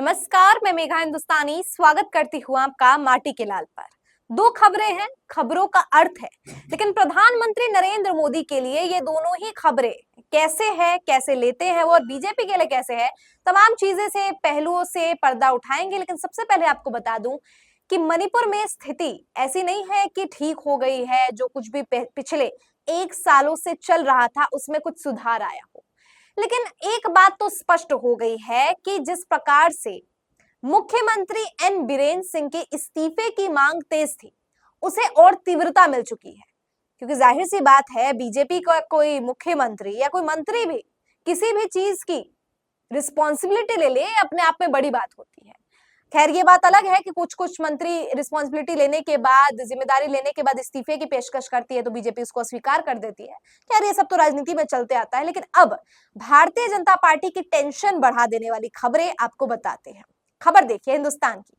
नमस्कार, मैं मेघा हिंदुस्तानी स्वागत करती हूँ आपका माटी के लाल पर। दो खबरें हैं, खबरों का अर्थ है, लेकिन प्रधानमंत्री नरेंद्र मोदी के लिए ये दोनों ही खबरें कैसे है, कैसे लेते हैं वो और बीजेपी के लिए कैसे है, तमाम चीजें से पहलुओं से पर्दा उठाएंगे। लेकिन सबसे पहले आपको बता दूं कि मणिपुर में स्थिति ऐसी नहीं है कि ठीक हो गई है। जो कुछ भी पिछले 1 सालों से चल रहा था उसमें कुछ सुधार आया हो, लेकिन एक बात तो स्पष्ट हो गई है कि जिस प्रकार से मुख्यमंत्री एन बीरेन सिंह के इस्तीफे की मांग तेज थी, उसे और तीव्रता मिल चुकी है। क्योंकि जाहिर सी बात है, बीजेपी का कोई मुख्यमंत्री या कोई मंत्री भी किसी भी चीज की रिस्पॉन्सिबिलिटी ले ले, अपने आप में बड़ी बात होती है। खैर, ये बात अलग है कि कुछ कुछ मंत्री रिस्पॉन्सिबिलिटी लेने के बाद, जिम्मेदारी लेने के बाद इस्तीफे की पेशकश करती है तो बीजेपी उसको अस्वीकार कर देती है। खैर, ये सब तो राजनीति में चलते आता है। लेकिन अब भारतीय जनता पार्टी की टेंशन बढ़ा देने वाली खबरें आपको बताते हैं। खबर देखिए हिंदुस्तान की।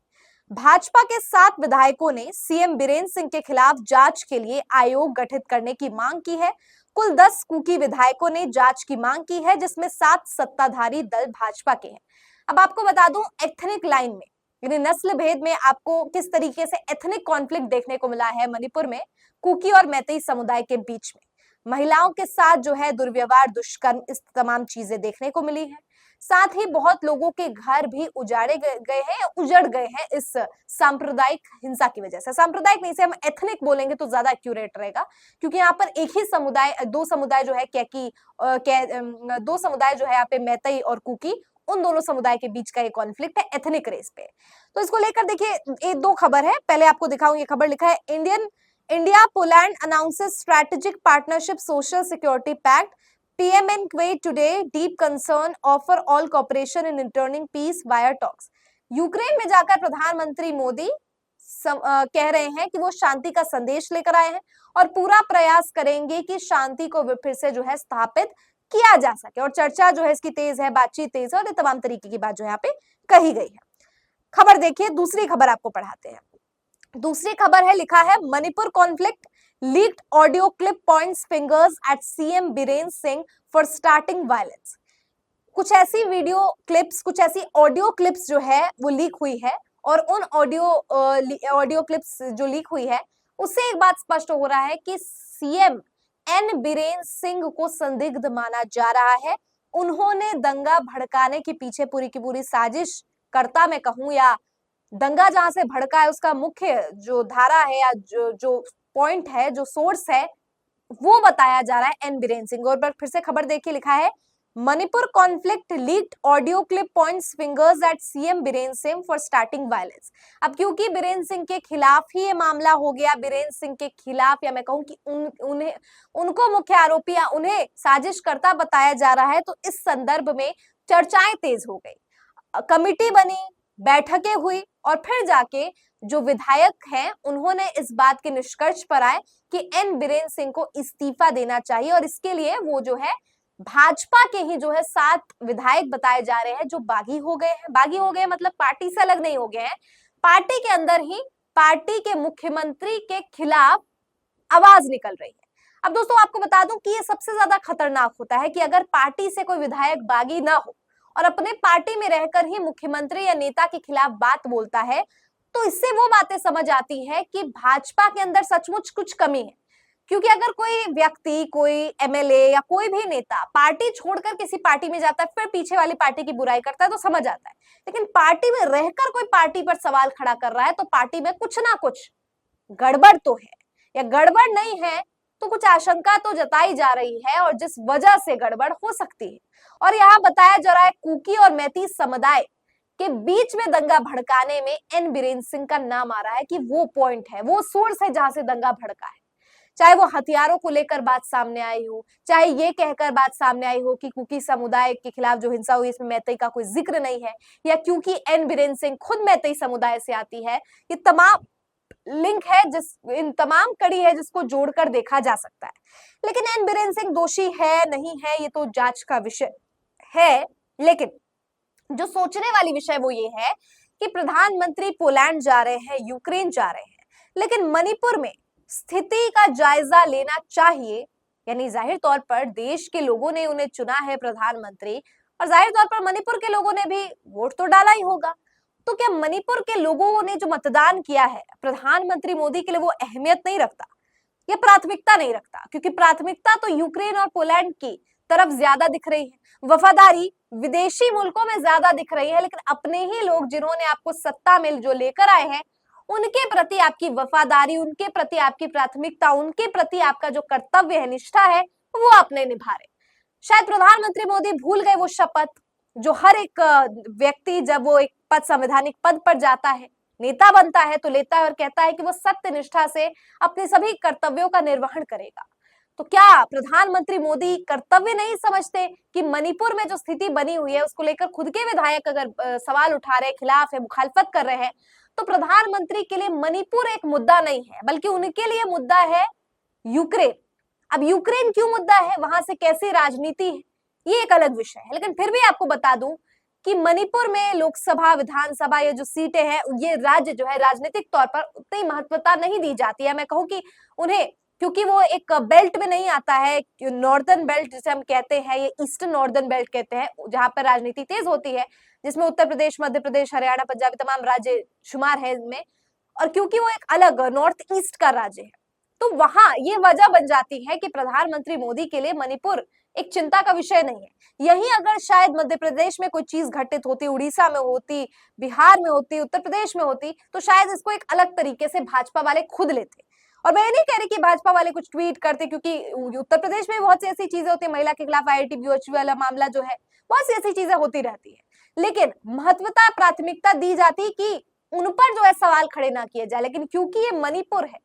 भाजपा के 7 विधायकों ने सीएम बीरेन सिंह के खिलाफ जांच के लिए आयोग गठित करने की मांग की है। कुल 10 कुकी विधायकों ने जांच की मांग की है, जिसमें 7 सत्ताधारी दल भाजपा के हैं। अब आपको बता दूं, एथनिक लाइन में यानी नस्ल भेद में आपको किस तरीके से एथनिक कॉन्फ्लिक्ट देखने को मिला है मणिपुर में कुकी और मैतेई समुदाय के बीच में। महिलाओं के साथ जो है दुर्व्यवहार, दुष्कर्म, इस तमाम चीजें देखने को मिली है। साथ ही बहुत लोगों के घर भी उजाड़े गए हैं, उजड़ गए हैं इस सांप्रदायिक हिंसा की वजह से। सांप्रदायिक नहीं से हम एथनिक बोलेंगे तो ज्यादा एक्यूरेट रहेगा, क्योंकि यहाँ पर एक ही समुदाय, दो समुदाय जो है दो समुदाय जो है यहाँ पे मैतेई और कुकी, उन दोनों समुदाय के बीच का एक कॉन्फ्लिक्ट है एथनिक रेस पे। तो इसको लेकर देखिए, एक दो खबर है, पहले आपको दिखाऊं। ये खबर लिखा है India Poland announces strategic partnership social security pact, PM in Kyiv today deep concern offer all cooperation in returning peace via talks. Ukraine में जाकर प्रधानमंत्री मोदी कह रहे हैं कि वो शांति का संदेश लेकर आए हैं और पूरा प्रयास करेंगे कि शांति को फिर से जो है स्थापित किया जा सके। और चर्चा जो है इसकी तेज है, बातचीत तेज है और तमाम तरीके की बात जो यहाँ पे कही गई है। खबर देखिए, दूसरी खबर आपको पढ़ाते हैं। दूसरी खबर है, लिखा है Manipur conflict, leaked audio clip points fingers eight CM Biren Singh for starting violence. कुछ ऐसी वीडियो क्लिप्स, कुछ ऐसी ऑडियो क्लिप्स जो है वो लीक हुई है, और उन ऑडियो क्लिप्स जो लीक हुई है उससे एक बात स्पष्ट हो रहा है कि सीएम एन बीरेन सिंह को संदिग्ध माना जा रहा है। उन्होंने दंगा भड़काने के पीछे पूरी की पूरी साजिश करता मैं कहूं, या दंगा जहां से भड़का है उसका मुख्य जो धारा है या जो पॉइंट है, जो सोर्स है, वो बताया जा रहा है एन बीरेन सिंह। और फिर से खबर देखिए, लिखा है Manipur conflict leaked audio clip points fingers eight CM Biren Singh for starting violence. अब क्योंकि बीरेन सिंह के खिलाफ ही ये मामला हो गया, बीरेन सिंह के खिलाफ, या मैं कहूं कि उनको मुख्य आरोपी या उन्हें साजिशकर्ता बताया जा रहा है, तो इस संदर्भ में चर्चाएं तेज हो गई। कमिटी बनी, बैठकें हुई और फिर जाके जो विधायक हैं उन्होंने इस बात के निष्कर्ष पर आए कि एन बीरेन सिंह को इस्तीफा देना चाहिए। और इसके लिए वो जो है भाजपा के ही जो है 7 विधायक बताए जा रहे हैं जो बागी हो गए हैं। बागी हो गए मतलब पार्टी से अलग नहीं हो गए हैं, पार्टी के अंदर ही पार्टी के मुख्यमंत्री के खिलाफ आवाज निकल रही है। अब दोस्तों आपको बता दूं कि ये सबसे ज्यादा खतरनाक होता है कि अगर पार्टी से कोई विधायक बागी ना हो और अपने पार्टी में रहकर ही मुख्यमंत्री या नेता के खिलाफ बात बोलता है, तो इससे वो बातें समझ आती है कि भाजपा के अंदर सचमुच कुछ कमी है। क्योंकि अगर कोई व्यक्ति, कोई एमएलए या कोई भी नेता पार्टी छोड़कर किसी पार्टी में जाता है, फिर पीछे वाली पार्टी की बुराई करता है, तो समझ आता है। लेकिन पार्टी में रहकर कोई पार्टी पर सवाल खड़ा कर रहा है, तो पार्टी में कुछ ना कुछ गड़बड़ तो है, या गड़बड़ नहीं है तो कुछ आशंका तो जताई जा रही है, और जिस वजह से गड़बड़ हो सकती है। और यहाँ बताया जा रहा है कुकी और मैती समुदाय के बीच में दंगा भड़काने में एन बीरेन सिंह का नाम आ रहा है कि वो पॉइंट है, वो सोर्स है जहां से दंगा भड़का है। चाहे वो हथियारों को लेकर बात सामने आई हो, चाहे ये कहकर बात सामने आई हो कि कुकी समुदाय के खिलाफ जो हिंसा हुई इसमें मैतेई का कोई जिक्र नहीं है, या क्योंकि एन बीरेन सिंह खुद मैतेई समुदाय से आती है। ये तमाम लिंक है, इन तमाम कड़ी है जिसको जोड़कर देखा जा सकता है। लेकिन एन बीरेन सिंह दोषी है नहीं है ये तो जांच का विषय है। लेकिन जो सोचने वाली विषय वो ये है कि प्रधानमंत्री पोलैंड जा रहे हैं, यूक्रेन जा रहे हैं, लेकिन मणिपुर में स्थिति का जायजा लेना चाहिए। यानी जाहिर तौर पर देश के लोगों ने उन्हें चुना है प्रधानमंत्री, और जाहिर तौर पर मणिपुर के लोगों ने भी वोट तो डाला ही होगा। तो क्या मणिपुर के लोगों ने जो मतदान किया है प्रधानमंत्री मोदी के लिए वो अहमियत नहीं रखता, ये प्राथमिकता नहीं रखता? क्योंकि प्राथमिकता तो यूक्रेन और पोलैंड की तरफ ज्यादा दिख रही है, वफादारी विदेशी मुल्कों में ज्यादा दिख रही है, लेकिन अपने ही लोग जिन्होंने आपको सत्ता में जो लेकर आए हैं उनके प्रति आपकी वफादारी, उनके प्रति आपकी प्राथमिकता, उनके प्रति आपका जो कर्तव्य है, निष्ठा है, वो आप नहीं निभा रहे। शायद प्रधानमंत्री मोदी भूल गए वो शपथ जो हर एक व्यक्ति जब वो एक पद, संवैधानिक पद पर जाता है, नेता बनता है, तो लेता है और कहता है कि वो सत्य निष्ठा से अपने सभी कर्तव्यों का निर्वहन करेगा। तो क्या प्रधानमंत्री मोदी कर्तव्य नहीं समझते कि मणिपुर में जो स्थिति बनी हुई है उसको लेकर खुद के विधायक अगर सवाल उठा रहे, खिलाफ है, मुखालफत कर रहे हैं, तो प्रधानमंत्री के लिए मणिपुर एक मुद्दा नहीं है, बल्कि उनके लिए मुद्दा है यूक्रेन। अब यूक्रेन क्यों मुद्दा है, वहां से कैसी राजनीति है, ये एक अलग विषय है। लेकिन फिर भी आपको बता दूं कि मणिपुर में लोकसभा, विधानसभा, ये जो सीटें हैं, ये राज्य जो है राजनीतिक तौर पर उतनी महत्वता नहीं दी जाती है। मैं कहूँ कि उन्हें, क्योंकि वो एक बेल्ट में नहीं आता है, नॉर्दर्न बेल्ट जिसे हम कहते हैं, ये ईस्टर्न नॉर्दर्न बेल्ट कहते हैं, जहां पर राजनीति तेज होती है, जिसमें उत्तर प्रदेश, मध्य प्रदेश, हरियाणा, पंजाब तमाम राज्य शुमार है इनमें। और क्योंकि वो एक अलग नॉर्थ ईस्ट का राज्य है, तो वहां ये वजह बन जाती है कि प्रधानमंत्री मोदी के लिए मणिपुर एक चिंता का विषय नहीं है। यही अगर शायद मध्य प्रदेश में कोई चीज घटित होती, उड़ीसा में होती, बिहार में होती, उत्तर प्रदेश में होती, तो शायद इसको एक अलग तरीके से भाजपा वाले खुद लेते। और मैं नहीं कह रही कि भाजपा वाले कुछ ट्वीट करते, क्योंकि उत्तर प्रदेश में बहुत सी ऐसी चीजें होती है, महिला के खिलाफ IIT वाला मामला जो है, बहुत सी ऐसी चीजें होती रहती है, लेकिन महत्वता, प्राथमिकता दी जाती कि उन पर जो है सवाल खड़े ना किए जाए। लेकिन क्योंकि ये मणिपुर है,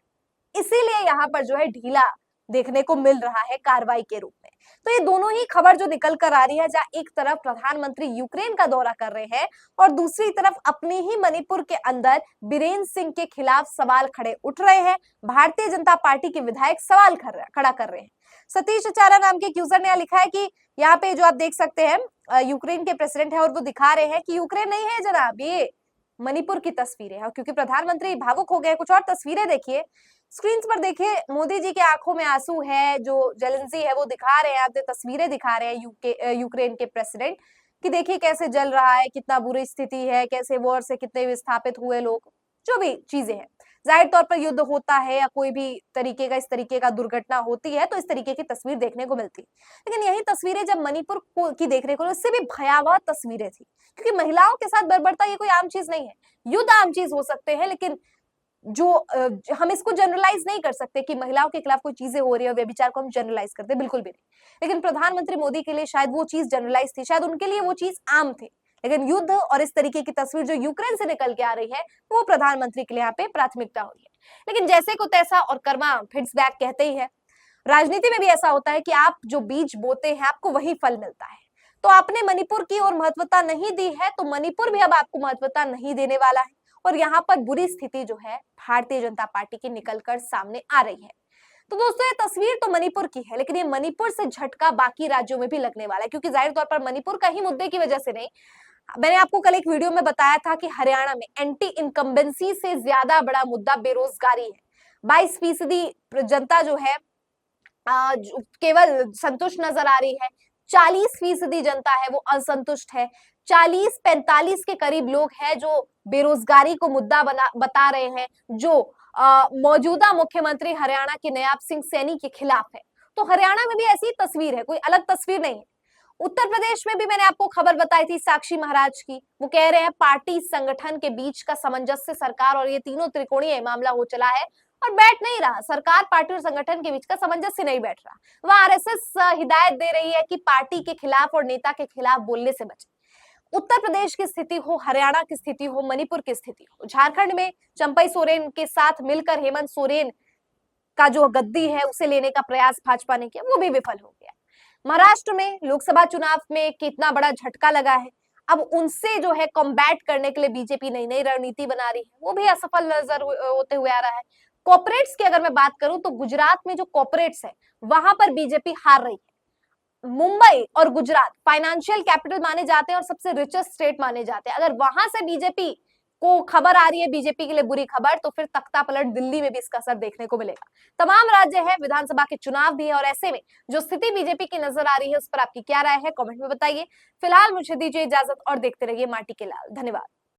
इसीलिए यहाँ पर जो है ढीला देखने को मिल रहा है कार्रवाई के रूप में। तो ये दोनों ही खबर जो निकल कर आ रही है, जहां एक तरफ प्रधानमंत्री यूक्रेन का दौरा कर रहे हैं और दूसरी तरफ अपने ही मणिपुर के अंदर बीरेन सिंह के खिलाफ सवाल खड़े उठ रहे हैं, भारतीय जनता पार्टी के विधायक सवाल खड़ा कर रहे हैं। सतीश आचार्य नाम के यूजर ने लिखा है कि यहाँ पे जो आप देख सकते हैं यूक्रेन के प्रेसिडेंट है और वो दिखा रहे हैं कि यूक्रेन नहीं है जनाब, ये मणिपुर की तस्वीरें हैं। क्योंकि प्रधानमंत्री भावुक हो गए, कुछ और तस्वीरें देखिए स्क्रीन पर, देखिए मोदी जी के आंखों में आंसू है, जो जेलेंस्की है वो दिखा रहे हैं, आप तस्वीरें दिखा रहे हैं यूक्रेन के प्रेसिडेंट कि देखिए कैसे जल रहा है, कितना बुरी स्थिति है, कैसे वॉर से कितने विस्थापित हुए लोग, जो भी चीजें हैं। जाहिर तौर पर युद्ध होता है या कोई भी तरीके का इस तरीके का दुर्घटना होती है तो इस तरीके की तस्वीर देखने को मिलती है। लेकिन यही तस्वीरें जब मणिपुर की देखने को, इससे भी भयावह तस्वीरें थी, क्योंकि महिलाओं के साथ बर्बरता ये कोई आम चीज नहीं है। युद्ध आम चीज हो सकते हैं, लेकिन जो हम इसको जनरलाइज नहीं कर सकते कि महिलाओं के खिलाफ कोई चीजें हो रही है, व्यभिचार को हम जनरलाइज करते, बिल्कुल भी नहीं। लेकिन प्रधानमंत्री मोदी के लिए शायद वो चीज जनरलाइज थी, शायद उनके लिए वो चीज आम थी। लेकिन युद्ध और इस तरीके की तस्वीर जो यूक्रेन से निकल के आ रही है, वो प्रधानमंत्री के लिए यहाँ पे प्राथमिकता हो रही है। लेकिन जैसे को तैसा और कर्मा फिट्स बैक कहते ही है, राजनीति में भी ऐसा होता है कि आप जो बीज बोते हैं आपको वही फल मिलता है। तो आपने मणिपुर की ओर महत्वता नहीं दी है, तो मणिपुर भी अब आपको महत्वता नहीं देने वाला है। और यहाँ पर बुरी स्थिति जो है भारतीय जनता पार्टी की निकलकर सामने आ रही है। तो दोस्तों ये तस्वीर तो मणिपुर की है, लेकिन ये मणिपुर से झटका बाकी राज्यों में भी लगने वाला है, क्योंकि जाहिर तौर पर मणिपुर का ही मुद्दे की वजह से नहीं। मैंने आपको कल एक वीडियो में बताया था कि हरियाणा में एंटी इनकम्बेंसी से ज्यादा बड़ा मुद्दा बेरोजगारी है। 22% जनता जो है केवल संतुष्ट नजर आ रही है, 40% जनता है वो असंतुष्ट है। 40-45 के करीब लोग हैं जो बेरोजगारी को मुद्दा बता रहे हैं, जो मौजूदा मुख्यमंत्री हरियाणा के नयाब सिंह सैनी के खिलाफ है। तो हरियाणा में भी ऐसी तस्वीर है, कोई अलग तस्वीर नहीं है। उत्तर प्रदेश में भी मैंने आपको खबर बताई थी साक्षी महाराज की, वो कह रहे हैं पार्टी संगठन के बीच का सामंजस्य सरकार और ये तीनों त्रिकोणीय मामला हो चला है और बैठ नहीं रहा। सरकार, पार्टी और संगठन के बीच का सामंजस्य नहीं बैठ रहा। वह RSS हिदायत दे रही है कि पार्टी के खिलाफ और नेता के खिलाफ बोलने से बचे। उत्तर प्रदेश की स्थिति हो, हरियाणा की स्थिति हो, मणिपुर की स्थिति हो, झारखंड में चंपई सोरेन के साथ मिलकर हेमंत सोरेन का जो गद्दी है उसे लेने का प्रयास भाजपा ने किया, वो भी विफल हो गया। महाराष्ट्र में लोकसभा चुनाव में कितना बड़ा झटका लगा है, अब उनसे जो है कॉम्बैट करने के लिए बीजेपी नई नई रणनीति बना रही है, वो भी असफल नजर होते हुए आ रहा है। कॉर्पोरेट्स की अगर मैं बात करूं तो गुजरात में जो कॉर्पोरेट्स है वहां पर बीजेपी हार रही है। मुंबई और गुजरात फाइनेंशियल कैपिटल माने जाते हैं और सबसे रिचेस्ट स्टेट माने जाते हैं। अगर वहां से बीजेपी को खबर आ रही है बीजेपी के लिए बुरी खबर, तो फिर तख्ता पलट दिल्ली में भी इसका असर देखने को मिलेगा। तमाम राज्य है, विधानसभा के चुनाव भी है, और ऐसे में जो स्थिति बीजेपी की नजर आ रही है उस पर आपकी क्या राय है, कमेंट में बताइए। फिलहाल मुझे दीजिए इजाजत और देखते रहिए माटी के लाल। धन्यवाद।